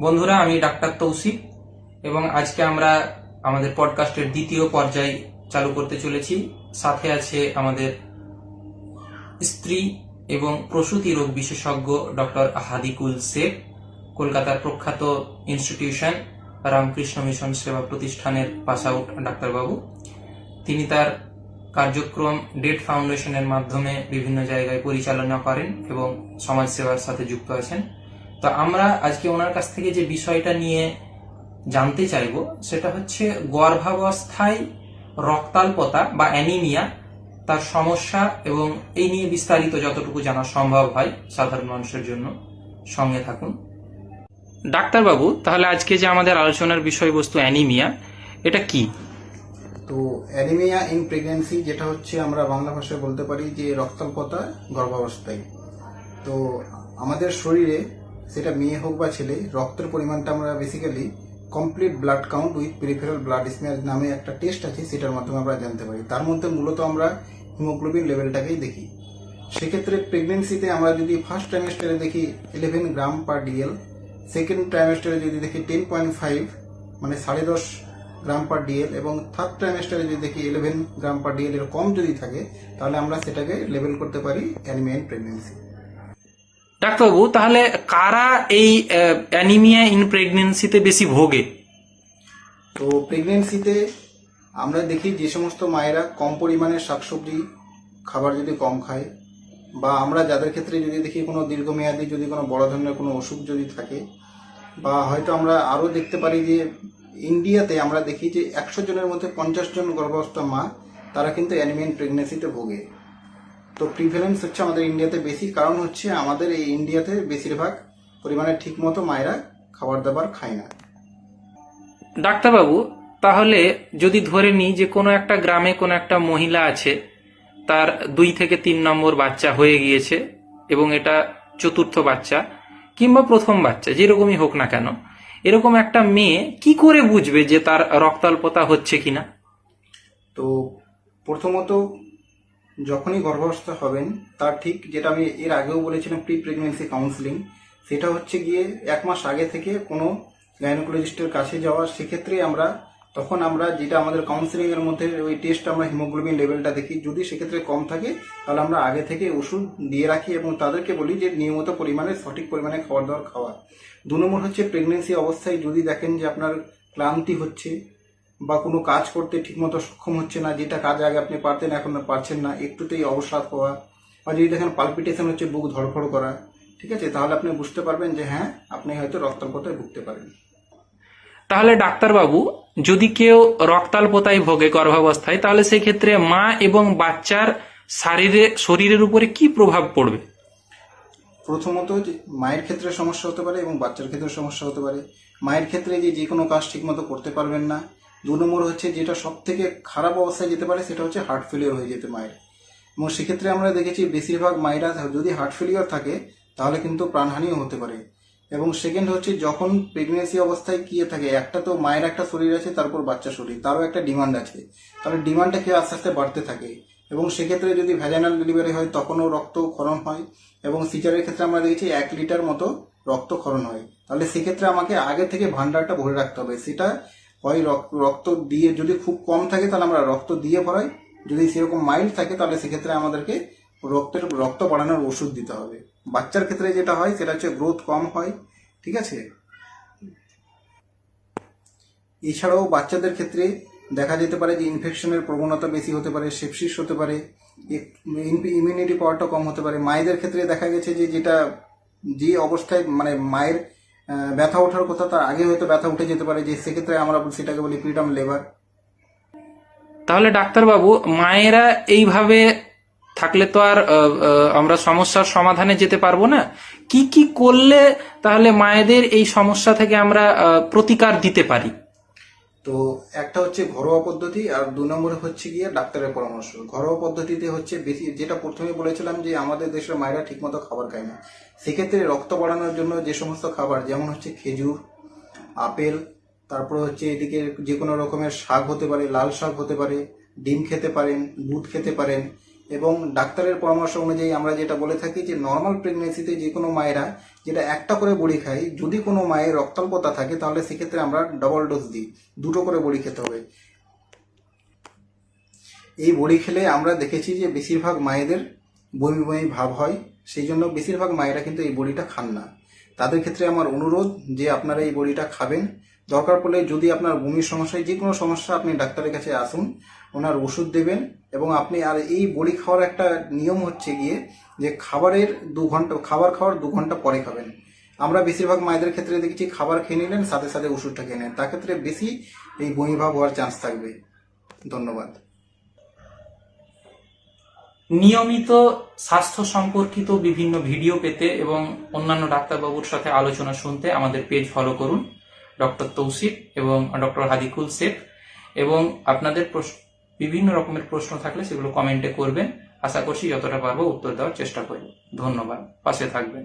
বন্ধুরা, আমি ডাক্তার তৌসিফ এবং আজকে আমরা আমাদের পডকাস্টের দ্বিতীয় পর্যায় চালু করতে চলেছি। সাথে আছে আমাদের স্ত্রী এবং প্রসূতি রোগ বিশেষজ্ঞ ডক্টর হাদিকুল শেখ, কলকাতার প্রখ্যাত ইনস্টিটিউশন রামকৃষ্ণ মিশন সেবা প্রতিষ্ঠানের পাস আউট ডাক্তারবাবু। তিনি তার কার্যক্রম ডেট ফাউন্ডেশনের মাধ্যমে বিভিন্ন জায়গায় পরিচালনা করেন এবং সমাজসেবার সাথে যুক্ত আছেন। তো আমরা আজকে ওনার কাছ থেকে যে বিষয়টা নিয়ে জানতে চাইব সেটা হচ্ছে গর্ভাবস্থায় রক্তাল্পতা বা অ্যানিমিয়া, তার সমস্যা এবং এই নিয়ে বিস্তারিত যতটুকু জানা সম্ভব হয় সাধারণ মানুষের জন্য। সঙ্গে থাকুন। ডাক্তারবাবু, তাহলে আজকে যে আমাদের আলোচনার বিষয়বস্তু অ্যানিমিয়া, এটা কি? তো অ্যানিমিয়া ইন প্রেগন্যান্সি, যেটা হচ্ছে আমরা বাংলা ভাষায় বলতে পারি যে রক্তাল্পতা গর্ভাবস্থায়। তো আমাদের শরীরে, সেটা মেয়ে হোক বা ছেলে, রক্তের পরিমাণটা আমরা basically complete blood count with peripheral blood smear নামে একটা টেস্ট আছে, সেটার মাধ্যমে আমরা জানতে পারি। তার মধ্যে মূলত আমরা হিমোগ্লোবিন লেভেলটাকেই দেখি। সেক্ষেত্রে প্রেগনেন্সিতে আমরা যদি ফার্স্ট ট্রাইমেস্টারে দেখি 11 গ্রাম পার ডিএল, সেকেন্ড ট্রাইমেস্টারে যদি দেখি 10.5 মানে 10.5 গ্রাম পার ডিএল, এবং থার্ড ট্রাইমেস্টারে যদি দেখি 11 গ্রাম পার ডিএল এর কম যদি থাকে, তাহলে আমরা সেটাকে লেবেল করতে পারি অ্যানিমিয়া ইন প্রেগনেন্সি। ডাক্তারবাবু, তাহলে কারা এই অ্যানিমিয়া ইন প্রেগনেন্সিতে বেশি ভোগে? তো প্রেগনেন্সিতে আমরা দেখি যে সমস্ত মায়েরা কম পরিমাণে শাকসবজি খাবার যদি কম খায়, বা আমরা যাদের ক্ষেত্রে যদি দেখি কোনো দীর্ঘমেয়াদী যদি কোনো বড় ধরনের কোনো অসুখ যদি থাকে, বা হয়তো আমরা আরও দেখতে পারি যে ইন্ডিয়াতে আমরা দেখি যে 100 জনের মধ্যে 50 জন গর্ভাবস্থ মা তারা কিন্তু অ্যানিমিয়া ইন প্রেগনেন্সিতে ভোগে। তো প্রিভ্যালেন্স হচ্ছে আমাদের ইন্ডিয়াতে বেশি, কারণ হচ্ছে আমাদের এই ইন্ডিয়াতে বেশিরভাগ পরিমাণে ঠিক মতো মায়েরা খাবার দাবার খায় না। ডাক্তারবাবু, তাহলে যদি ধরে নিই যে কোনো একটা গ্রামে কোনো একটা মহিলা আছে, তার 2 থেকে 3 নম্বর বাচ্চা হয়ে গিয়েছে এবং এটা চতুর্থ বাচ্চা কিংবা প্রথম বাচ্চা, যেরকমই হোক না কেন, এরকম একটা মেয়ে কি করে বুঝবে যে তার রক্তাল্পতা হচ্ছে কিনা? তো প্রথমত যখনই গর্ভাবস্থ হবেন, তার ঠিক যেটা আমি এর আগেও বলেছিলাম প্রি প্রেগনেন্সি কাউন্সিলিং, সেটা হচ্ছে গিয়ে 1 মাস আগে থেকে কোনো গাইনোকোলজিস্টের কাছে যাওয়া। সেক্ষেত্রে তখন আমরা যেটা আমাদের কাউন্সিলিং এর মধ্যে ওই টেস্ট, আমরা হিমোগ্লোবিন লেভেলটা দেখি। যদি সেক্ষেত্রে কম থাকে তাহলে আমরা আগে থেকে ওষুধ দিয়ে রাখি এবং তাদেরকে বলি যে নিয়মিত পরিমাণে সঠিক পরিমাণে খাবার দাবার খাওয়া। 2 নম্বর হচ্ছে প্রেগনেন্সি অবস্থায় যদি দেখেন যে আপনার ক্লান্তি হচ্ছে বা কোনো কাজ করতে ঠিকমতো সক্ষম হচ্ছে না, যেটা কাজ আগে আপনি পারতেন এখন পারছেন না, একটুতেই অবসাদ হওয়া, বা যদি দেখেন পালপিটেশন হচ্ছে, বুক ধড়ফড় করা, ঠিক আছে, তাহলে আপনি বুঝতে পারবেন যে হ্যাঁ, আপনি হয়তো রক্তাল্পতায় ভুগতে পারেন। তাহলে ডাক্তারবাবু, যদি কেউ রক্তাল্পতায় ভোগে গর্ভাবস্থায়, তাহলে সেই ক্ষেত্রে মা এবং বাচ্চার শরীরের উপরে কি প্রভাব পড়বে? প্রথমত যে মায়ের ক্ষেত্রে সমস্যা হতে পারে এবং বাচ্চার ক্ষেত্রে সমস্যা হতে পারে। মায়ের ক্ষেত্রে যে কোনো কাজ ঠিকমতো করতে পারবেন না। 2 নম্বর হচ্ছে যেটা সব থেকে খারাপ অবস্থায় যেতে পারে, সেটা হচ্ছে হার্ট ফেলিওর হয়ে যেতে মায়ের। এবং সেক্ষেত্রে আমরা দেখেছি বেশিরভাগ মায়েরা যদি হার্ট ফেলিওর থাকে তাহলে কিন্তু প্রাণহানিও হতে পারে। এবং সেকেন্ড হচ্ছে যখন প্রেগনেন্সি অবস্থায় কি থাকে, একটা তো মায়ের একটা শরীর আছে, তারপর বাচ্চা শরীর, তারও একটা ডিমান্ড আছে, তাহলে ডিমান্ডটা কি আস্তে আস্তে বাড়তে থাকে। এবং সেক্ষেত্রে যদি ভ্যাজাইনাল ডেলিভারি হয় তখনও রক্ত ক্ষরণ হয়, এবং সিজারের ক্ষেত্রে আমরা দেখেছি 1 লিটার মতো রক্ত ক্ষরণ হয়। তাহলে সেক্ষেত্রে আমাকে আগে থেকে ভান্ডারটা ভরে রাখতে হবে। সেটা হয় রক্ত দিয়ে, যদি খুব কম থাকে তাহলে আমরা রক্ত দিয়ে ভরাই, যদি সেরকম মাইল্ড থাকে তাহলে সেক্ষেত্রে আমাদেরকে রক্ত বাড়ানোর ওষুধ দিতে হবে। বাচ্চার ক্ষেত্রে যেটা হয় সেটা হচ্ছে গ্রোথ কম হয়, ঠিক আছে। এছাড়াও বাচ্চাদের ক্ষেত্রে দেখা যেতে পারে যে ইনফেকশনের প্রবণতা বেশি হতে পারে, সেপসিস হতে পারে, ইমিউনিটি পাওয়ারটা কম হতে পারে। মায়েদের ক্ষেত্রে দেখা গেছে যে যে অবস্থায় মানে মায়ের ব্যথা ওঠার কথা, তার আগে হয়তো ব্যথা উঠে যেতে পারে, যে সেক্ষেত্রে আমরা সেটাকে বলি প্রিটার্ম লেবার। তাহলে ডাক্তারবাবু, মায়েরা এইভাবে থাকলে তো আর আমরা সমস্যার সমাধানে যেতে পারবো না। কি কি করলে তাহলে মায়েদের এই সমস্যা থেকে আমরা প্রতিকার দিতে পারি? তো একটা হচ্ছে ঘরোয়া পদ্ধতি, আর 2 নম্বরে হচ্ছে গিয়ে ডাক্তারের পরামর্শ। ঘরোয়া পদ্ধতিতে হচ্ছে বেশি, যেটা প্রথমে বলেছিলাম যে আমাদের দেশের মায়েরা ঠিকমতো খাবার খায় না। সেক্ষেত্রে রক্ত বাড়ানোর জন্য যে সমস্ত খাবার, যেমন হচ্ছে খেজুর, আপেল, তারপর হচ্ছে এদিকে যে কোনো রকমের শাক হতে পারে, লাল শাক হতে পারে, ডিম খেতে পারেন, দুধ খেতে পারেন, এবং ডাক্তারের পরামর্শ অনুযায়ী আমরা যেটা বলে থাকি যে নর্মাল প্রেগনেন্সিতে যে কোনো মায়েরা যেটা একটা করে বড়ি খায়, যদি কোনো মায়ের রক্তাল্পতা থাকে তাহলে সেক্ষেত্রে আমরা ডবল ডোজ দিই, 2টো করে বড়ি খেতে হবে। এই বড়ি খেলে আমরা দেখেছি যে বেশিরভাগ মায়েদের বমি বমি ভাব হয়, সেই জন্য বেশিরভাগ মায়েরা কিন্তু এই বড়িটা খান না। তাদের ক্ষেত্রে আমার অনুরোধ যে আপনারা এই বড়িটা খাবেন। দরকার পড়লে যদি আপনার বমির সমস্যায় যে কোনো সমস্যা, আপনি ডাক্তারের কাছে আসুন, ওনার ওষুধ দেবেন। এবং আপনি আর এই বড়ি খাওয়ার একটা নিয়ম হচ্ছে গিয়ে যে খাবার খাওয়ার 2 ঘন্টা পরে খাবেন। আমরা বেশিরভাগ মায়েদের ক্ষেত্রে দেখেছি খাবার খেয়ে নিলেন, সাথে সাথে ওষুধটা খেয়ে নেন, তার ক্ষেত্রে বেশি এই বমি ভাব হওয়ার চান্স থাকবে। ধন্যবাদ। নিয়মিত স্বাস্থ্য সম্পর্কিত বিভিন্ন ভিডিও পেতে এবং অন্যান্য ডাক্তারবাবুর সাথে আলোচনা শুনতে আমাদের পেজ ফলো করুন, ডক্টর তৌসিফ এবং ডক্টর হাদিকুল শেখ। এবং আপনাদের বিভিন্ন রকমের প্রশ্ন থাকলে সেগুলো কমেন্টে করবেন। আশা করছি যতটা পারবো উত্তর দেওয়ার চেষ্টা করব। ধন্যবাদ, পাশে থাকবেন।